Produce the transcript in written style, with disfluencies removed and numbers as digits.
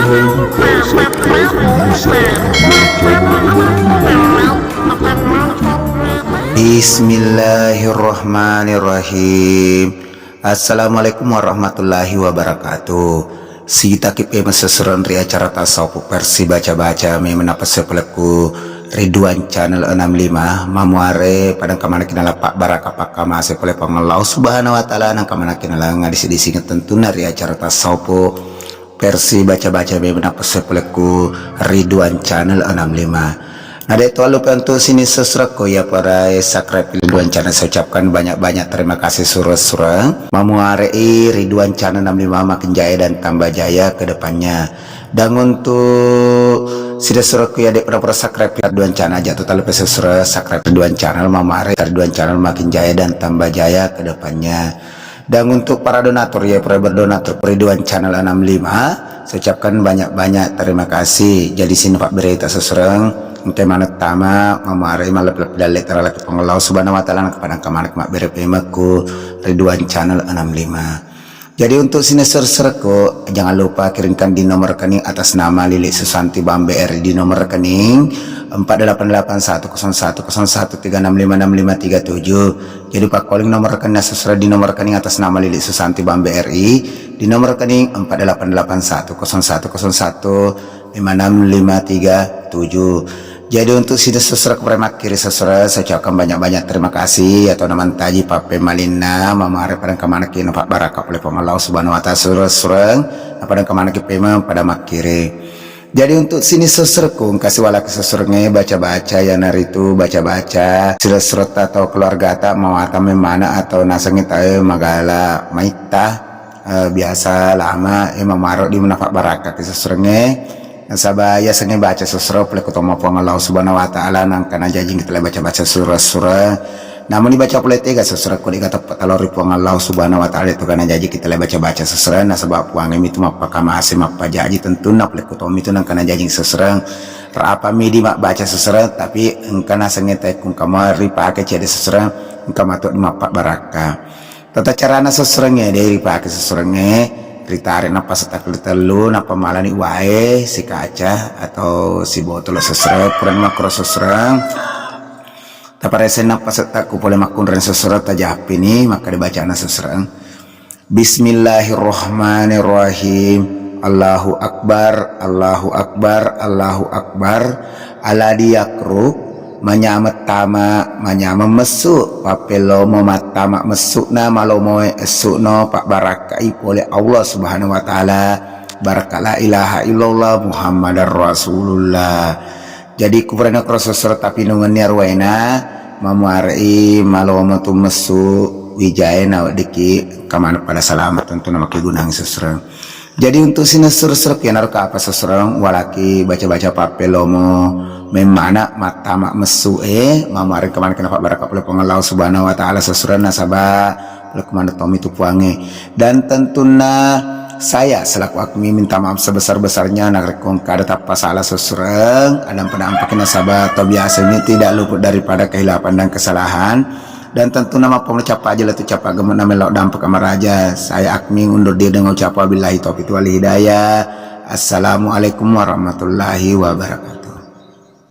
Bismillahirrahmanirrahim. Assalamualaikum warahmatullahi wabarakatuh. Si takip seseron ria acara tasawuf versi baca-baca menapa sepeleku Ridwan channel 65 mamuare padang kamana kinala pak baraka pak kama sepele pangallahu subhanahu wa ta'ala nang kamana kinala ngadisi-disi tentunya ria acara tasawuf versi baca-baca menapa sepeleku Ridwan channel 65. Nah, itu lupa untuk sini sesreko ya para subscribe Ridwan channel. Saya ucapkan banyak-banyak terima kasih surah-surah mamuarei Ridwan channel 65 makin jaya dan tambah jaya ke depannya. Dan untuk sida surahku ya dek para subscribe Ridwan channel jatuh lupa surah subscribe Ridwan channel mamuarei Ridwan channel makin jaya dan tambah jaya ke depannya. Dan untuk para donatur ya para berdonatur Ridwan channel 65 saya ucapkan banyak-banyak terima kasih. Jadi sini Pak berita seserang untuk mana tama mamarai malap dalet teralak pengelau subhanahu wa ta'ala kepada kamanak mak berepemaku Ridwan channel 65. Jadi untuk sini serserko jangan lupa kirimkan di nomor rekening atas nama Lilik Susanti Bambe R di nomor rekening 48810103656537. Jadi Pak calling nomor rekening sesuai di nomor rekening atas nama Lilik Susanti Bambe RI di nomor rekening 488101056537. Jadi untuk sida sesera kepremak kiri sesera saya ucapkan banyak-banyak terima kasih atau naman taji pape malina mamare pada kemana kini Pak Baraka oleh pengelau subhanahu wa ta'ala surang pada kemana kipema pada makiri. Jadi untuk sini seserku kasih walak sesernya baca-baca ya naritu baca-baca sudah surat atau keluarga tak mau atau memana atau nasangit magala maita biasa lama mamaro di menafak baraka sesernya sabaya sengi baca susra pelek utama pengelau subhanahu wa ta'ala nang kana jajing kita baca-baca surah-surah namun dibaca oleh tiga susra kuli kata talori pengelau subhanahu wa ta'ala itu kana jaji kita baca-baca susra nah sebab puangem itu mapa kama asim apa jaji tentu na pelek utama itu nang kana jajing susra apa midi mak baca susra tapi engkana sengi tekung kama ripake cede susra engkama tu mapa baraka tata carana susranya dari ripake susranya ritarik napa setak telu napa malani wae si kaca atau si botol sesrek kurang makro sesrek taparesen napa setak ku boleh makun ren sesrek tajap ini maka dibaca sesrek. Bismillahirrahmanirrahim. Allahu akbar Allahu akbar Allahu akbar aladi yakru manyamet tama manyamet mesuk papelomo matama mesukna malomo esukno pak barakai oleh Allah subhanahu wa ta'ala baraka la ilaha illallah muhammadar rasulullah. Jadi kubrana krososer tapi nungan yarwaina mamuari malomo tu mesuk wijayana diki kamana pada selamat tentu nama kegunang seserang. Jadi untuk sini seruk ya naruh apa seserang walaki baca-baca papelomo memana mata mak mesu mamari kemana kenapa baraka oleh pengelau subhanahu wa ta'ala sesuran nasabah oleh kemana tomi itu puange dan tentunya saya selaku akmi minta maaf sebesar-besarnya nak rekong kada tapa salah sesurang adam pada ampakin nasabah atau biasa ini tidak luput daripada kehilapan dan kesalahan dan tentu nama pengucap aja lah tu capa gemen nama lauk dampak kamar raja saya akmi undur diri dengan ucap wabillahi taufiq wal hidayah. Assalamualaikum warahmatullahi wabarakatuh.